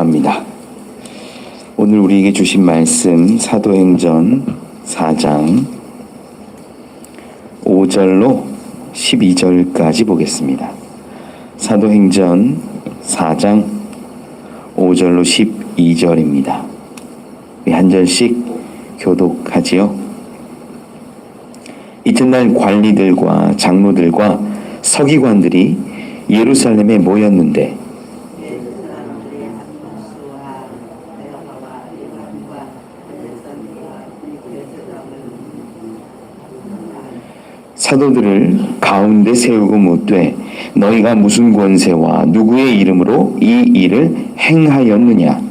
감사합니다. 오늘 우리에게 주신 말씀 사도행전 4장 5절로 12절까지 보겠습니다. 사도행전 4장 5절로 12절입니다. 우리 한 절씩 교독하지요. 이튿날 관리들과 장로들과 서기관들이 예루살렘에 모였는데 사도들을 가운데 세우고 묻되 너희가 무슨 권세와 누구의 이름으로 이 일을 행하였느냐?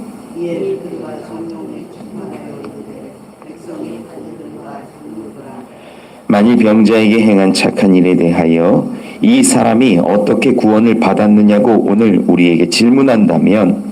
만일 병자에게 행한 착한 일에 대하여 이 사람이 어떻게 구원을 받았느냐고 오늘 우리에게 질문한다면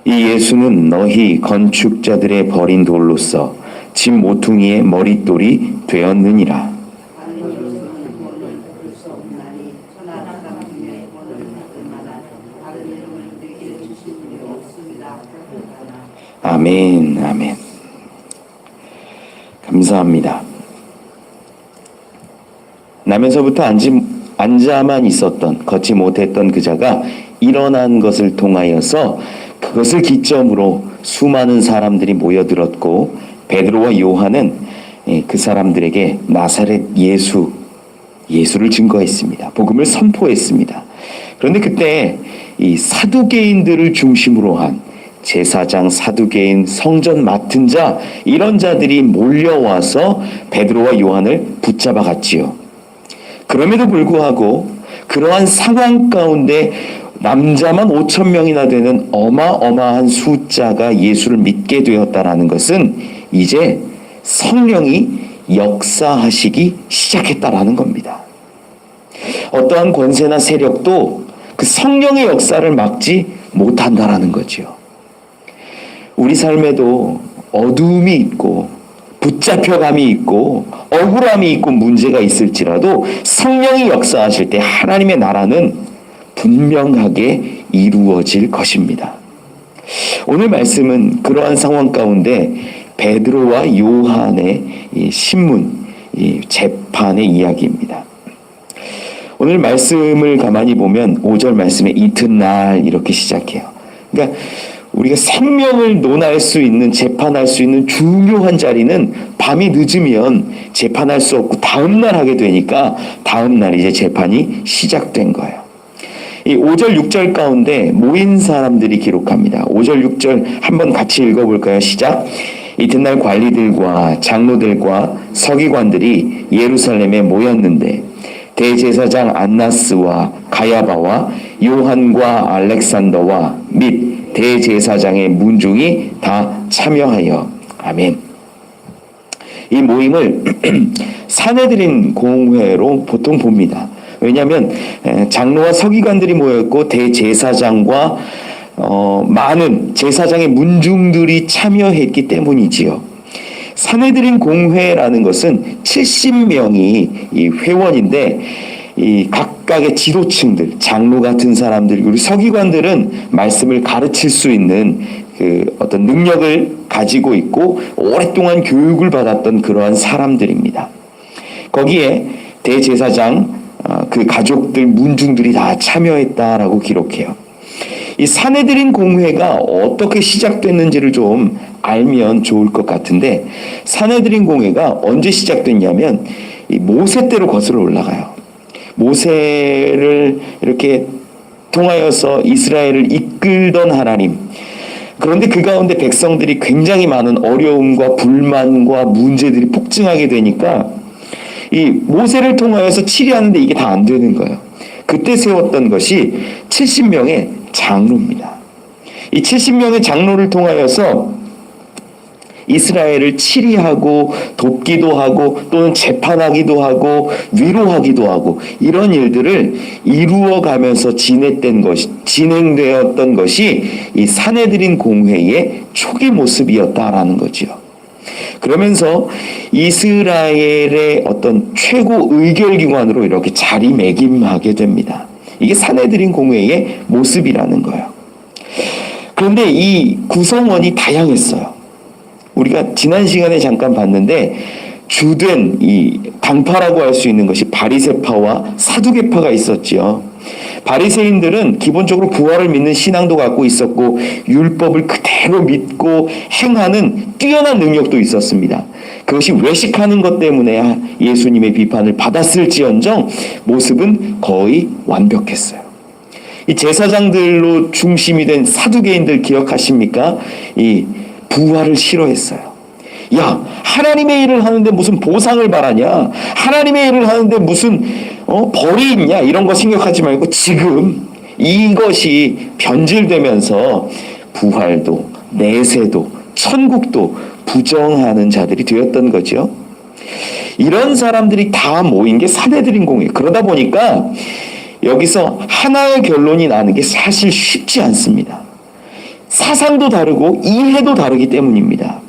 이 예수는 너희 건축자들의 버린 돌로서 집 모퉁이의 머릿돌이 되었느니라. 아멘, 아멘. 감사합니다. 나면서부터 앉아만 있었던, 걷지 못했던 그 자가 일어난 것을 통하여서 그것을 기점으로 수많은 사람들이 모여들었고 베드로와 요한은 그 사람들에게 나사렛 예수를 증거했습니다. 복음을 선포했습니다. 그런데 그때 이 사두개인들을 중심으로 한 제사장, 사두개인, 성전 맡은 자 이런 자들이 몰려와서 베드로와 요한을 붙잡아 갔지요. 그럼에도 불구하고 그러한 상황 가운데 남자만 5,000명이나 되는 어마어마한 숫자가 예수를 믿게 되었다라는 것은 이제 성령이 역사하시기 시작했다라는 겁니다. 어떠한 권세나 세력도 그 성령의 역사를 막지 못한다라는 거죠. 우리 삶에도 어두움이 있고 붙잡혀감이 있고 억울함이 있고 문제가 있을지라도 성령이 역사하실 때 하나님의 나라는 분명하게 이루어질 것입니다. 오늘 말씀은 그러한 상황 가운데 베드로와 요한의 신문, 재판의 이야기입니다. 오늘 말씀을 가만히 보면 5절 말씀에 이튿날 이렇게 시작해요. 그러니까 우리가 생명을 논할 수 있는, 재판할 수 있는 중요한 자리는 밤이 늦으면 재판할 수 없고 다음날 하게 되니까 다음날 이제 재판이 시작된 거예요. 이 5절, 6절 가운데 모인 사람들이 기록합니다. 5절, 6절 한번 같이 읽어볼까요? 시작. 이튿날 관리들과 장로들과 서기관들이 예루살렘에 모였는데 대제사장 안나스와 가야바와 요한과 알렉산더와 및 대제사장의 문중이 다 참여하여 아멘. 이 모임을 사내들인 공회로 보통 봅니다. 왜냐하면 장로와 서기관들이 모였고 대제사장과 많은 제사장의 문중들이 참여했기 때문이지요. 사내들인 공회라는 것은 70명이 이 회원인데 이 각각의 지도층들, 장로 같은 사람들, 그리고 서기관들은 말씀을 가르칠 수 있는 그 어떤 능력을 가지고 있고 오랫동안 교육을 받았던 그러한 사람들입니다. 거기에 대제사장, 그 가족들, 문중들이 다 참여했다라고 기록해요. 이 사내들인 공회가 어떻게 시작됐는지를 좀 알면 좋을 것 같은데 사내들인 공회가 언제 시작됐냐면 이 모세 때로 거슬러 올라가요. 모세를 이렇게 통하여서 이스라엘을 이끌던 하나님. 그런데 그 가운데 백성들이 굉장히 많은 어려움과 불만과 문제들이 폭증하게 되니까 이 모세를 통하여서 치리하는데 이게 다 안 되는 거예요. 그때 세웠던 것이 70명의 장로입니다. 이 70명의 장로를 통하여서 이스라엘을 치리하고 돕기도 하고 또는 재판하기도 하고 위로하기도 하고 이런 일들을 이루어가면서 진행되었던 것이 이 사내들인 공회의 초기 모습이었다라는 거죠. 그러면서 이스라엘의 어떤 최고 의결기관으로 이렇게 자리매김하게 됩니다. 이게 사내들인 공회의 모습이라는 거예요. 그런데 이 구성원이 다양했어요. 우리가 지난 시간에 잠깐 봤는데 주된 이 당파라고 할 수 있는 것이 바리새파와 사두개파가 있었지요. 바리새인들은 기본적으로 부활을 믿는 신앙도 갖고 있었고 율법을 그대로 믿고 행하는 뛰어난 능력도 있었습니다. 그것이 외식하는 것 때문에 예수님의 비판을 받았을지언정 모습은 거의 완벽했어요. 이 제사장들로 중심이 된 사두개인들 기억하십니까? 이 부활을 싫어했어요. 야, 하나님의 일을 하는데 무슨 보상을 바라냐? 하나님의 일을 하는데 무슨 벌이 있냐? 이런 거 생각하지 말고 지금 이것이 변질되면서 부활도 내세도 천국도 부정하는 자들이 되었던 거죠. 이런 사람들이 다 모인 게 사내들인 공회. 그러다 보니까 여기서 하나의 결론이 나는 게 사실 쉽지 않습니다. 사상도 다르고 이해도 다르기 때문입니다.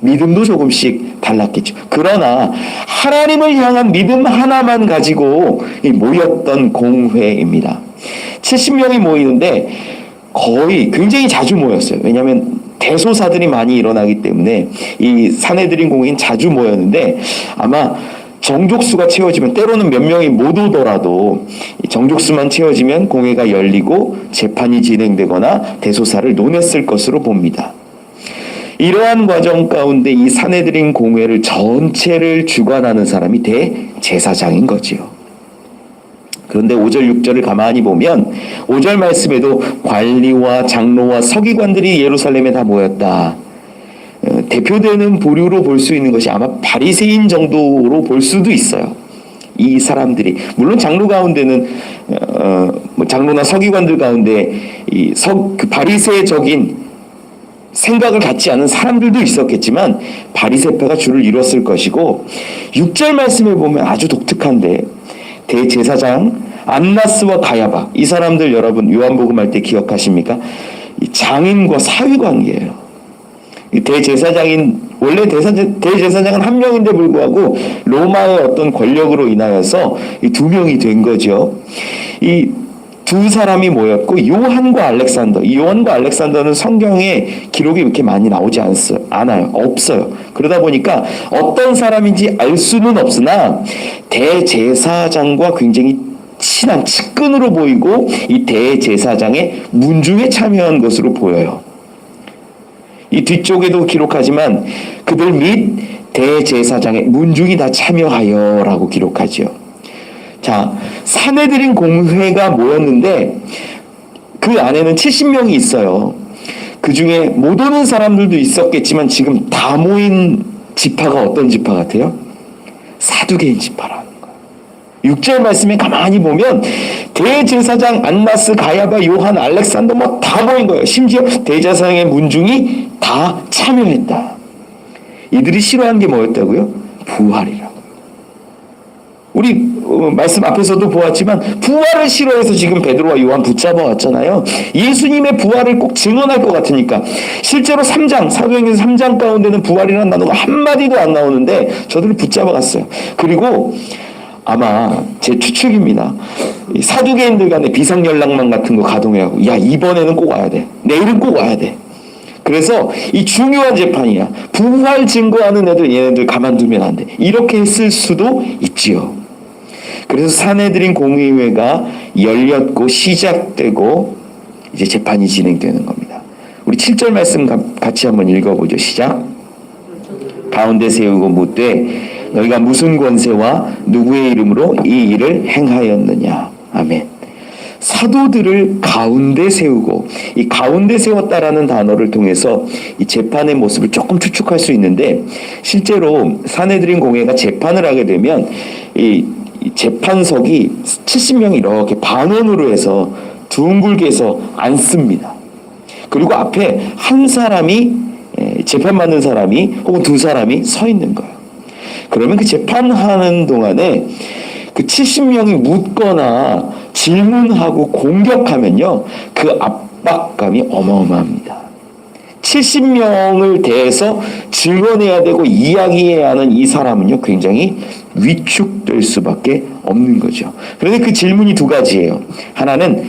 믿음도 조금씩 달랐겠죠. 그러나 하나님을 향한 믿음 하나만 가지고 모였던 공회입니다. 70명이 모이는데 거의 굉장히 자주 모였어요. 왜냐하면 대소사들이 많이 일어나기 때문에 이 사내들인 공회는 자주 모였는데 아마 정족수가 채워지면 때로는 몇 명이 못 오더라도 정족수만 채워지면 공회가 열리고 재판이 진행되거나 대소사를 논했을 것으로 봅니다. 이러한 과정 가운데 이 사내들인 공회를 전체를 주관하는 사람이 대제사장인 거지요. 그런데 5절 6절을 가만히 보면 5절 말씀에도 관리와 장로와 서기관들이 예루살렘에 다 모였다. 대표되는 부류로 볼 수 있는 것이 아마 바리새인 정도로 볼 수도 있어요. 이 사람들이 물론 장로 가운데는 장로나 서기관들 가운데 그 바리새적인 생각을 갖지 않은 사람들도 있었겠지만 바리새파가 주를 이뤘을 것이고 6절 말씀에 보면 아주 독특한데 대제사장 안나스와 가야바 이 사람들 여러분 요한복음 할 때 기억하십니까? 장인과 사위 관계예요. 대제사장인 원래 대제사장은 한 명인데 불구하고 로마의 어떤 권력으로 인하여서 두 명이 된 거죠. 이 두 사람이 모였고 요한과 알렉산더. 이 요한과 알렉산더는 성경에 기록이 이렇게 많이 나오지 않아요. 없어요. 그러다 보니까 어떤 사람인지 알 수는 없으나 대제사장과 굉장히 친한 측근으로 보이고 이 대제사장의 문중에 참여한 것으로 보여요. 이 뒤쪽에도 기록하지만 그들 및 대제사장의 문중이 다 참여하여라고 기록하죠. 자, 사내들인 공회가 모였는데 그 안에는 70명이 있어요. 그 중에 못 오는 사람들도 있었겠지만 지금 다 모인 지파가 어떤 지파 같아요? 사두개인 지파라는 거예요. 6절 말씀에 가만히 보면 대제사장 안나스, 가야바, 요한, 알렉산더 뭐 다 모인 거예요. 심지어 대제사장의 문중이 다 참여했다. 이들이 싫어한 게 뭐였다고요? 부활이라고. 우리 말씀 앞에서도 보았지만 부활을 싫어해서 지금 베드로와 요한 붙잡아 왔잖아요. 예수님의 부활을 꼭 증언할 것 같으니까. 실제로 3장 사도행전 3장 가운데는 부활이라는 단어가 한마디도 안 나오는데 저들을 붙잡아 갔어요. 그리고 아마 제 추측입니다. 사두개인들 간에 비상연락망 같은 거 가동해하고 야 이번에는 꼭 와야 돼. 내일은 꼭 와야 돼. 그래서 이 중요한 재판이야. 부활 증거하는 얘네들 가만두면 안 돼. 이렇게 했을 수도 있지요. 그래서 사내들인 공의회가 열렸고 시작되고 이제 재판이 진행되는 겁니다. 우리 7절 말씀 같이 한번 읽어보죠. 시작. 가운데 세우고 묻되 너희가 무슨 권세와 누구의 이름으로 이 일을 행하였느냐. 아멘. 사도들을 가운데 세우고 이 가운데 세웠다라는 단어를 통해서 이 재판의 모습을 조금 추측할 수 있는데 실제로 사내들인 공회가 재판을 하게 되면 이 재판석이 70명이 이렇게 반원으로 해서 둥글게 해서 앉습니다. 그리고 앞에 한 사람이 재판받는 사람이 혹은 두 사람이 서 있는 거예요. 그러면 그 재판하는 동안에 그 70명이 묻거나 질문하고 공격하면요, 그 압박감이 어마어마합니다. 70명을 대해서 증언해야 되고 이야기해야 하는 이 사람은요, 굉장히 위축될 수밖에 없는 거죠. 그런데 그 질문이 두 가지예요. 하나는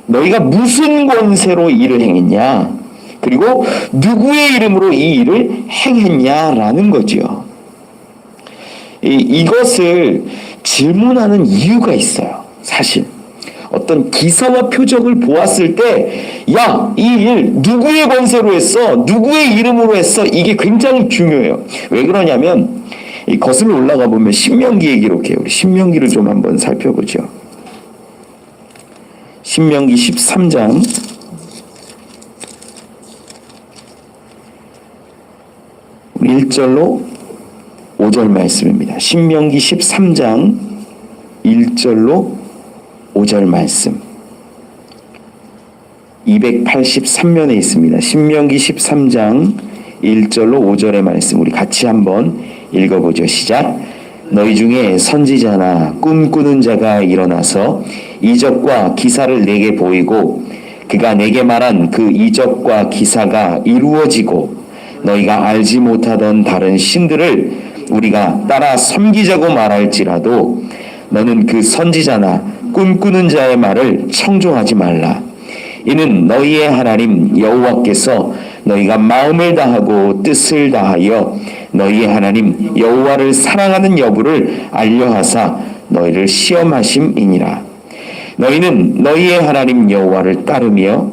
너희가 무슨 권세로 일을 행했냐, 그리고 누구의 이름으로 이 일을 행했냐라는 거죠. 이것을 질문하는 이유가 있어요. 사실 어떤 기사와 표적을 보았을 때, 야, 이 일 누구의 권세로 했어? 누구의 이름으로 했어? 이게 굉장히 중요해요. 왜 그러냐면 이 거슬러 올라가 보면 신명기의 기록해요. 우리 신명기를 좀 한번 살펴보죠. 신명기 13장 1절로 5절 말씀입니다. 신명기 13장 1절로 5절 말씀. 283면에 있습니다. 신명기 13장 1절로 5절의 말씀 우리 같이 한번 읽어보죠. 시작. 너희 중에 선지자나 꿈꾸는 자가 일어나서 이적과 기사를 내게 보이고 그가 내게 말한 그 이적과 기사가 이루어지고 너희가 알지 못하던 다른 신들을 우리가 따라 섬기자고 말할지라도 너는 그 선지자나 꿈꾸는 자의 말을 청종하지 말라. 이는 너희의 하나님 여호와께서 너희가 마음을 다하고 뜻을 다하여 너희의 하나님 여호와를 사랑하는 여부를 알려하사 너희를 시험하심이니라. 너희는 너희의 하나님 여호와를 따르며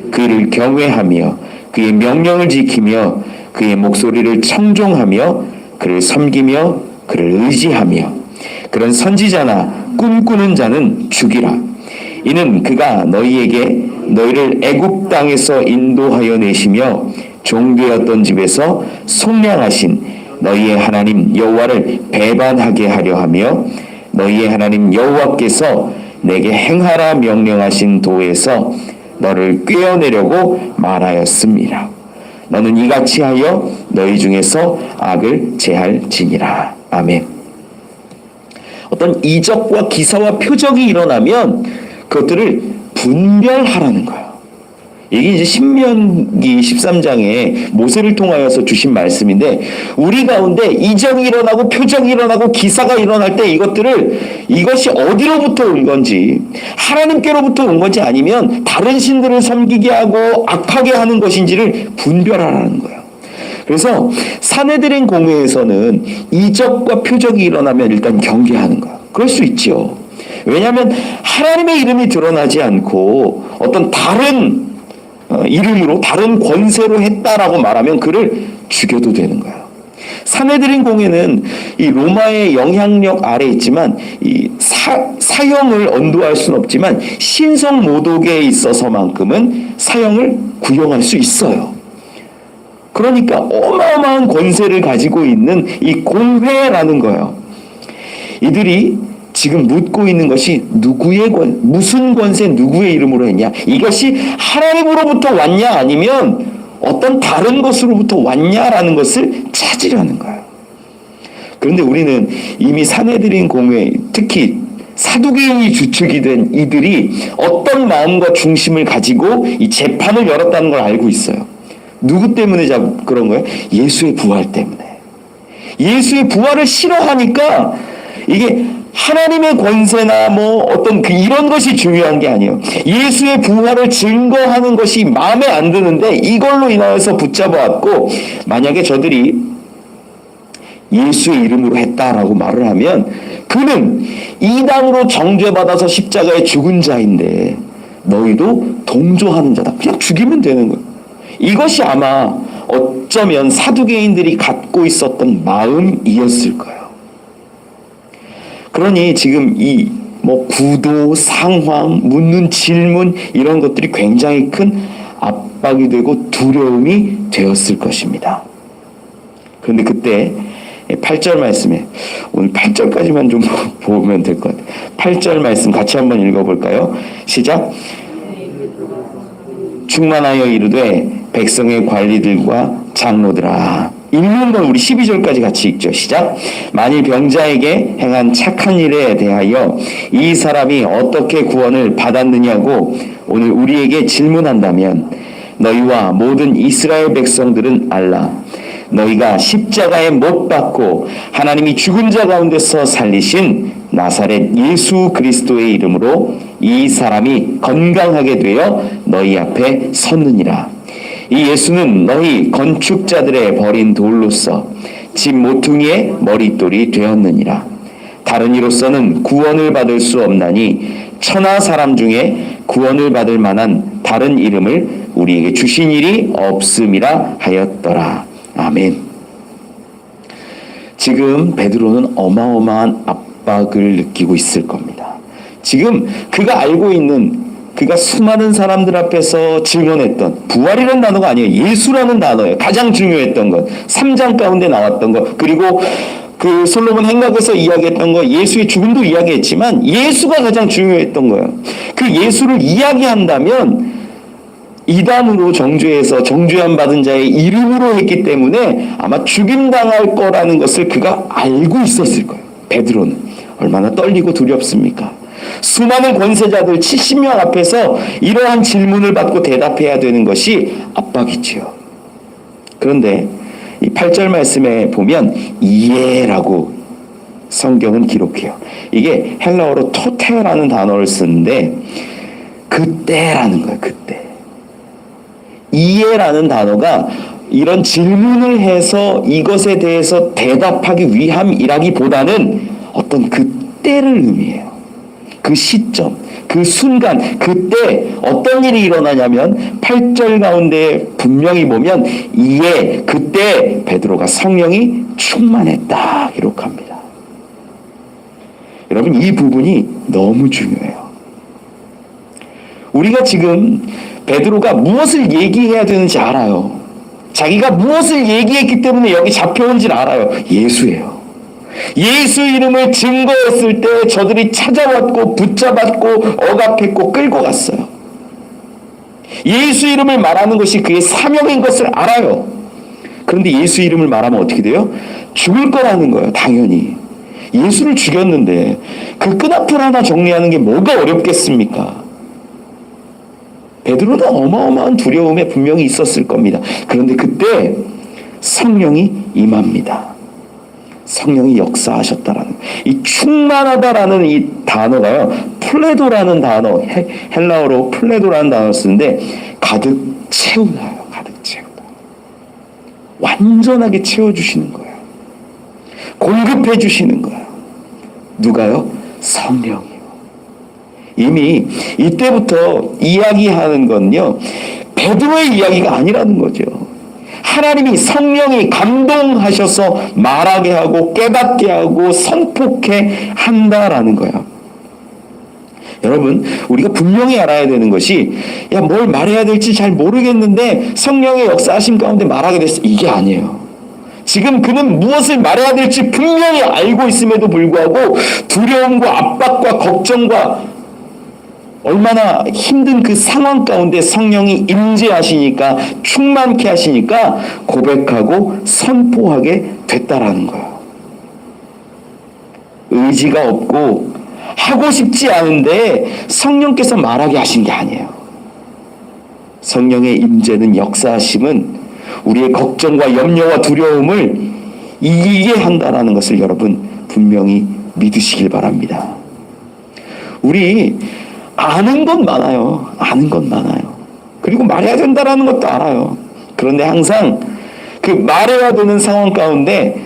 그를 경외하며 그의 명령을 지키며 그의 목소리를 청종하며 그를 섬기며 그를 의지하며 그런 선지자나 꿈꾸는 자는 죽이라. 이는 그가 너희에게 너희를 애굽 땅에서 인도하여 내시며 종되었던 집에서 속량하신 너희의 하나님 여호와를 배반하게 하려 하며 너희의 하나님 여호와께서 내게 행하라 명령하신 도에서 너를 꿰어내려고 말하였습니다. 너는 이같이 하여 너희 중에서 악을 제할지니라. 아멘. 어떤 이적과 기사와 표적이 일어나면 그것들을 분별하라는 거예요. 이게 이제 신명기 13장에 모세를 통하여서 주신 말씀인데, 우리 가운데 이적이 일어나고 표적이 일어나고 기사가 일어날 때 이것이 어디로부터 온 건지, 하나님께로부터 온 건지 아니면 다른 신들을 섬기게 하고 악하게 하는 것인지를 분별하라는 거예요. 그래서 사내들인 공회에서는 이적과 표적이 일어나면 일단 경계하는 거예요. 그럴 수 있죠. 왜냐하면 하나님의 이름이 드러나지 않고 어떤 다른 이름으로 다른 권세로 했다라고 말하면 그를 죽여도 되는 거예요. 사내들인 공회는 이 로마의 영향력 아래 있지만 이 사형을 언도할 수는 없지만 신성 모독에 있어서만큼은 사형을 구형할 수 있어요. 그러니까 어마어마한 권세를 가지고 있는 이 공회라는 거예요. 이들이 지금 묻고 있는 것이 무슨 권세 누구의 이름으로 했냐, 이것이 하나님으로부터 왔냐 아니면 어떤 다른 것으로부터 왔냐라는 것을 찾으려는 거예요. 그런데 우리는 이미 사내들인 공회, 특히 사두개인이 주축이 된 이들이 어떤 마음과 중심을 가지고 이 재판을 열었다는 걸 알고 있어요. 누구 때문에 그런 거예요? 예수의 부활 때문에. 예수의 부활을 싫어하니까 이게 하나님의 권세나 어떤 이런 것이 중요한 게 아니에요. 예수의 부활을 증거하는 것이 마음에 안 드는데 이걸로 인하여서 붙잡아왔고, 만약에 저들이 예수의 이름으로 했다라고 말을 하면 그는 이단으로 정죄받아서 십자가에 죽은 자인데 너희도 동조하는 자다. 그냥 죽이면 되는 거예요. 이것이 아마 어쩌면 사두개인들이 갖고 있었던 마음이었을 거예요. 그러니 지금 이 구도, 상황, 묻는 질문 이런 것들이 굉장히 큰 압박이 되고 두려움이 되었을 것입니다. 그런데 그때 8절 말씀에, 오늘 8절까지만 좀 보면 될 것 같아요. 8절 말씀 같이 한번 읽어볼까요? 시작. 충만하여 이르되 백성의 관리들과 장로들아. 읽는 건 우리 12절까지 같이 읽죠. 시작. 만일 병자에게 행한 착한 일에 대하여 이 사람이 어떻게 구원을 받았느냐고 오늘 우리에게 질문한다면 너희와 모든 이스라엘 백성들은 알라. 너희가 십자가에 못 박고 하나님이 죽은 자 가운데서 살리신 나사렛 예수 그리스도의 이름으로 이 사람이 건강하게 되어 너희 앞에 섰느니라. 이 예수는 너희 건축자들의 버린 돌로서 집 모퉁이의 머릿돌이 되었느니라. 다른 이로서는 구원을 받을 수 없나니 천하 사람 중에 구원을 받을 만한 다른 이름을 우리에게 주신 일이 없음이라 하였더라. 아멘. 지금 베드로는 어마어마한 압박을 느끼고 있을 겁니다. 지금 그가 알고 있는, 그가 수많은 사람들 앞에서 증언했던 부활이라는 단어가 아니에요. 예수라는 단어예요. 가장 중요했던 것. 3장 가운데 나왔던 것. 그리고 그 솔로몬 행각에서 이야기했던 거, 예수의 죽음도 이야기했지만 예수가 가장 중요했던 거예요. 그 예수를 이야기한다면 이단으로 정죄해서 정죄함 받은 자의 이름으로 했기 때문에 아마 죽임당할 거라는 것을 그가 알고 있었을 거예요. 베드로는 얼마나 떨리고 두렵습니까? 수많은 권세자들 70명 앞에서 이러한 질문을 받고 대답해야 되는 것이 압박이지요. 그런데 이 8절 말씀에 보면 이해라고 성경은 기록해요. 이게 헬라어로 토테라는 단어를 쓰는데 그때라는 거예요. 그때. 이해라는 단어가 이런 질문을 해서 이것에 대해서 대답하기 위함이라기보다는 어떤 그때를 의미해요. 그 시점, 그 순간, 그때 어떤 일이 일어나냐면 8절 가운데 분명히 보면 이에 그때 베드로가 성령이 충만했다 기록합니다. 여러분, 이 부분이 너무 중요해요. 우리가 지금 베드로가 무엇을 얘기해야 되는지 알아요. 자기가 무엇을 얘기했기 때문에 여기 잡혀온지를 알아요. 예수예요. 예수 이름을 증거했을 때 저들이 찾아왔고 붙잡았고 억압했고 끌고 갔어요. 예수 이름을 말하는 것이 그의 사명인 것을 알아요. 그런데 예수 이름을 말하면 어떻게 돼요? 죽을 거라는 거예요. 당연히. 예수를 죽였는데 그 끈앞을 하나 정리하는 게 뭐가 어렵겠습니까? 베드로는 어마어마한 두려움에 분명히 있었을 겁니다. 그런데 그때 성령이 임합니다. 성령이 역사하셨다라는, 이 충만하다라는 이 단어가요, 플레도라는 단어, 헬라어로 플레도라는 단어를 쓰는데 가득 채우다요. 가득 채우다. 완전하게 채워주시는 거예요. 공급해 주시는 거예요. 누가요? 성령이요. 이미 이때부터 이야기하는 건요, 베드로의 이야기가 아니라는 거죠. 하나님이 성령이 감동하셔서 말하게 하고 깨닫게 하고 선포케 한다라는 거예요. 여러분, 우리가 분명히 알아야 되는 것이, 야, 뭘 말해야 될지 잘 모르겠는데 성령의 역사하심 가운데 말하게 됐어, 이게 아니에요. 지금 그는 무엇을 말해야 될지 분명히 알고 있음에도 불구하고 두려움과 압박과 걱정과 얼마나 힘든 그 상황 가운데 성령이 임재하시니까, 충만케 하시니까 고백하고 선포하게 됐다라는 거예요. 의지가 없고 하고 싶지 않은데 성령께서 말하게 하신 게 아니에요. 성령의 임재는, 역사하심은 우리의 걱정과 염려와 두려움을 이기게 한다라는 것을 여러분 분명히 믿으시길 바랍니다. 우리 아는 건 많아요. 아는 건 많아요. 그리고 말해야 된다라는 것도 알아요. 그런데 항상 그 말해야 되는 상황 가운데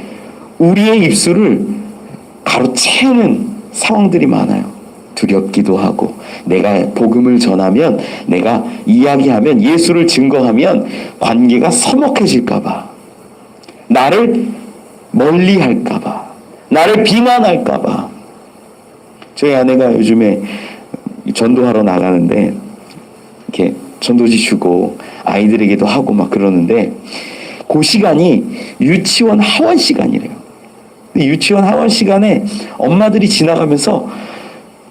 우리의 입술을 가로채는 상황들이 많아요. 두렵기도 하고, 내가 복음을 전하면, 내가 이야기하면, 예수를 증거하면 관계가 서먹해질까봐, 나를 멀리할까봐, 나를 비난할까봐. 저희 아내가 요즘에 전도하러 나가는데 이렇게 전도지 주고 아이들에게도 하고 막 그러는데, 그 시간이 유치원 하원 시간이래요. 유치원 하원 시간에 엄마들이 지나가면서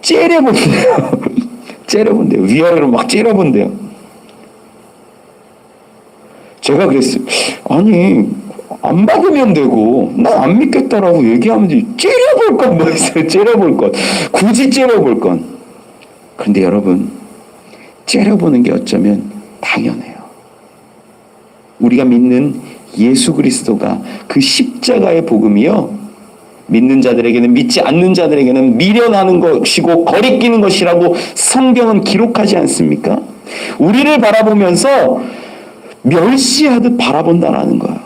째려본대요. 째려본대요. 위아래로 막 째려본대요. 제가 그랬어요. 아니, 안 받으면 되고 나 안 믿겠다라고 얘기하면 되지. 째려볼 건 뭐 있어요? 째려볼 건. 굳이 째려볼 건. 그런데 여러분, 째려보는 게 어쩌면 당연해요. 우리가 믿는 예수 그리스도가 그 십자가의 복음이요, 믿는 자들에게는, 믿지 않는 자들에게는 미련하는 것이고 거리끼는 것이라고 성경은 기록하지 않습니까? 우리를 바라보면서 멸시하듯 바라본다라는 거예요.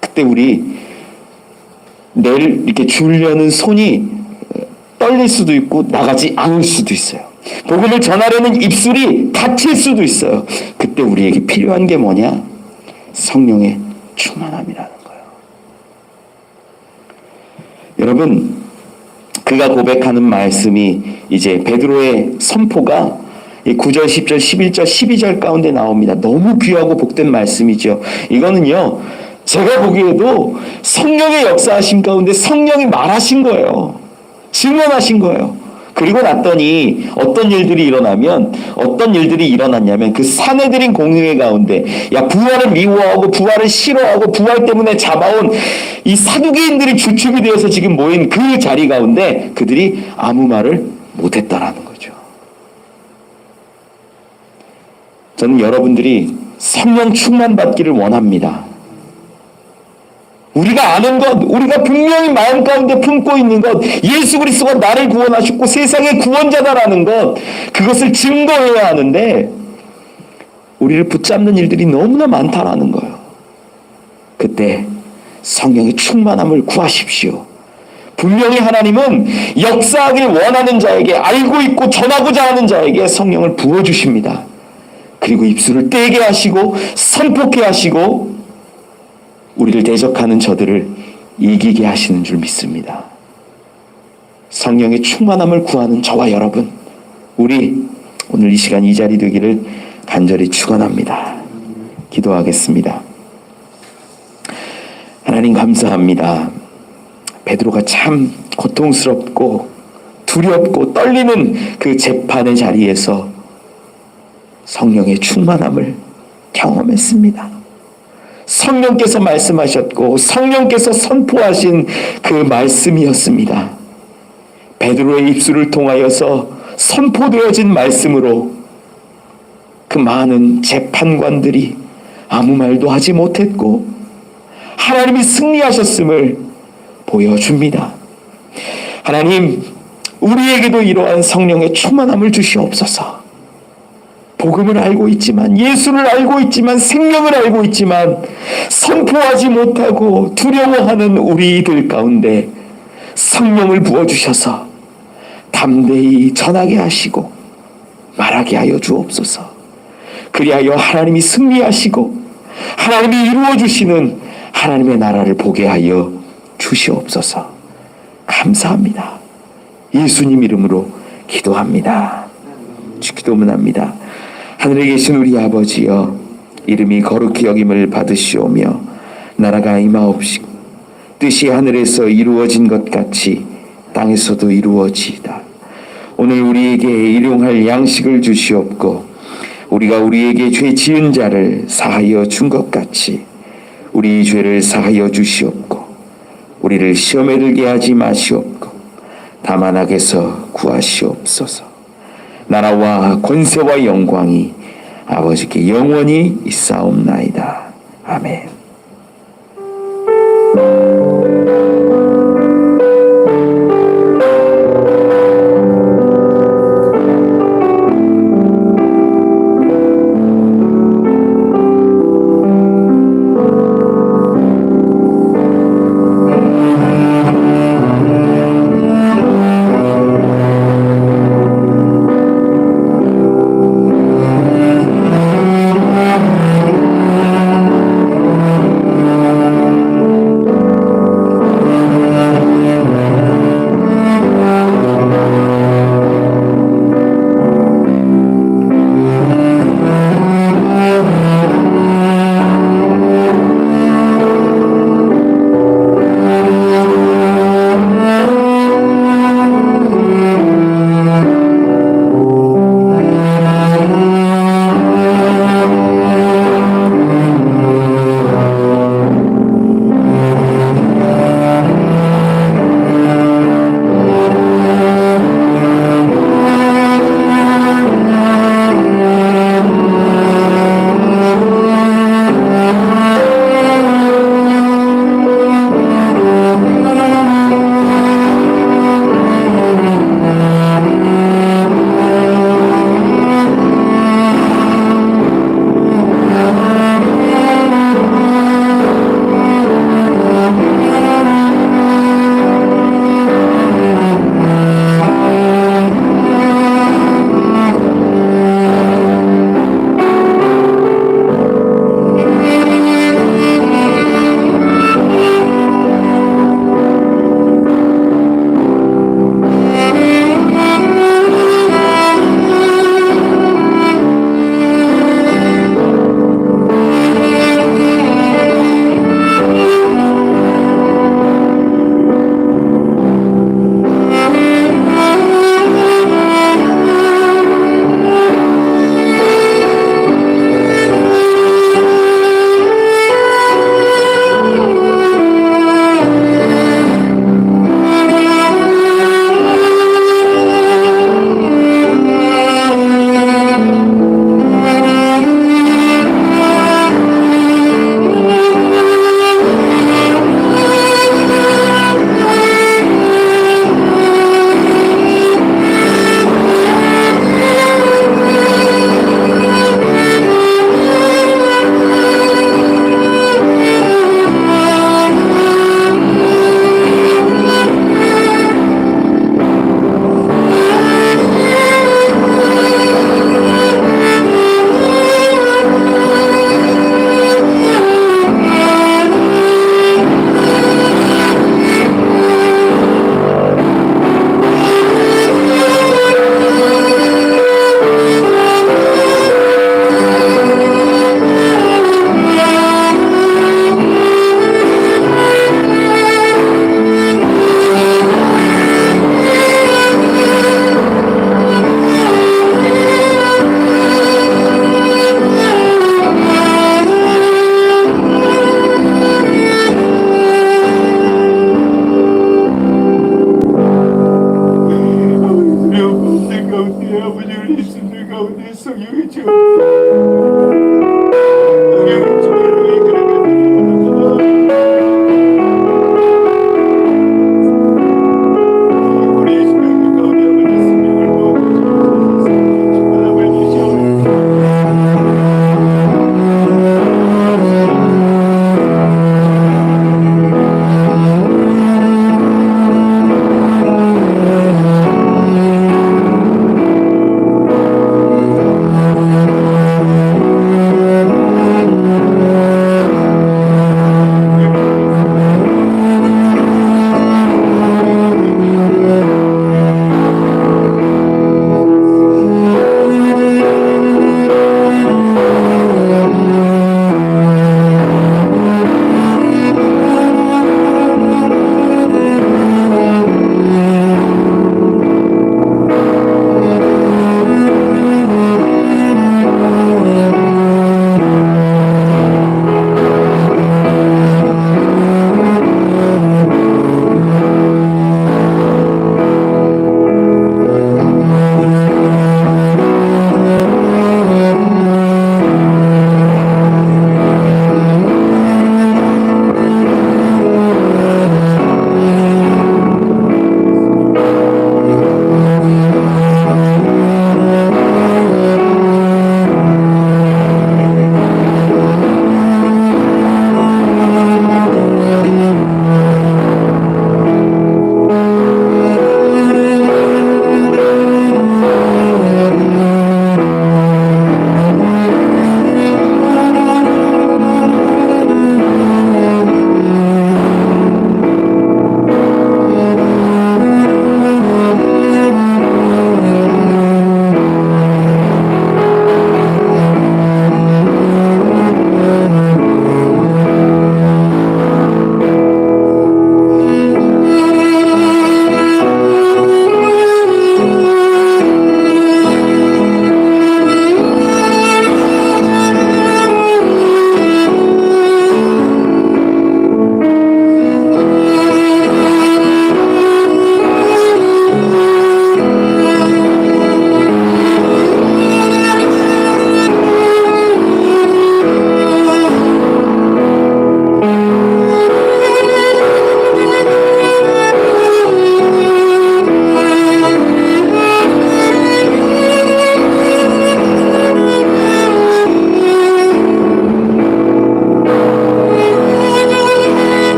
그때 우리 내일 이렇게 주려는 손이 떨릴 수도 있고 나가지 않을 수도 있어요. 복음을 전하려는 입술이 닫힐 수도 있어요. 그때 우리에게 필요한 게 뭐냐? 성령의 충만함이라는 거예요. 여러분, 그가 고백하는 말씀이 이제 베드로의 선포가 9절, 10절, 11절, 12절 가운데 나옵니다. 너무 귀하고 복된 말씀이죠. 이거는요, 제가 보기에도 성령의 역사하신 가운데 성령이 말하신 거예요. 증언하신 거예요. 그리고 났더니 어떤 일들이 일어났냐면 그 사내들인 공회 가운데, 야, 부활을 미워하고 부활을 싫어하고 부활 때문에 잡아온 이 사두개인들이 주축이 되어서 지금 모인 그 자리 가운데 그들이 아무 말을 못했다라는 거죠. 저는 여러분들이 성령 충만 받기를 원합니다. 우리가 아는 것, 우리가 분명히 마음 가운데 품고 있는 것, 예수 그리스도가 나를 구원하셨고 세상의 구원자다라는 것, 그것을 증거해야 하는데 우리를 붙잡는 일들이 너무나 많다라는 거예요. 그때 성령의 충만함을 구하십시오. 분명히 하나님은 역사하길 원하는 자에게, 알고 있고 전하고자 하는 자에게 성령을 부어주십니다. 그리고 입술을 떼게 하시고 선포케 하시고 우리를 대적하는 저들을 이기게 하시는 줄 믿습니다. 성령의 충만함을 구하는 저와 여러분, 우리 오늘 이 시간 이 자리 되기를 간절히 축원합니다. 기도하겠습니다. 하나님 감사합니다. 베드로가 참 고통스럽고 두렵고 떨리는 그 재판의 자리에서 성령의 충만함을 경험했습니다. 성령께서 말씀하셨고 성령께서 선포하신 그 말씀이었습니다. 베드로의 입술을 통하여서 선포되어진 말씀으로 그 많은 재판관들이 아무 말도 하지 못했고 하나님이 승리하셨음을 보여줍니다. 하나님, 우리에게도 이러한 성령의 충만함을 주시옵소서. 복음을 알고 있지만, 예수를 알고 있지만, 생명을 알고 있지만 선포하지 못하고 두려워하는 우리들 가운데 성령을 부어주셔서 담대히 전하게 하시고 말하게 하여 주옵소서. 그리하여 하나님이 승리하시고 하나님이 이루어주시는 하나님의 나라를 보게 하여 주시옵소서. 감사합니다. 예수님 이름으로 기도합니다. 기도문합니다. 하늘에 계신 우리 아버지여, 이름이 거룩히 여김을 받으시오며 나라가 임하옵시고 뜻이 하늘에서 이루어진 것 같이 땅에서도 이루어지이다. 오늘 우리에게 일용할 양식을 주시옵고 우리가 우리에게 죄 지은 자를 사하여 준 것 같이 우리 죄를 사하여 주시옵고 우리를 시험에 들게 하지 마시옵고 다만 악에서 구하시옵소서. 나라와 권세와 영광이 아버지께 영원히 있사옵나이다. 아멘.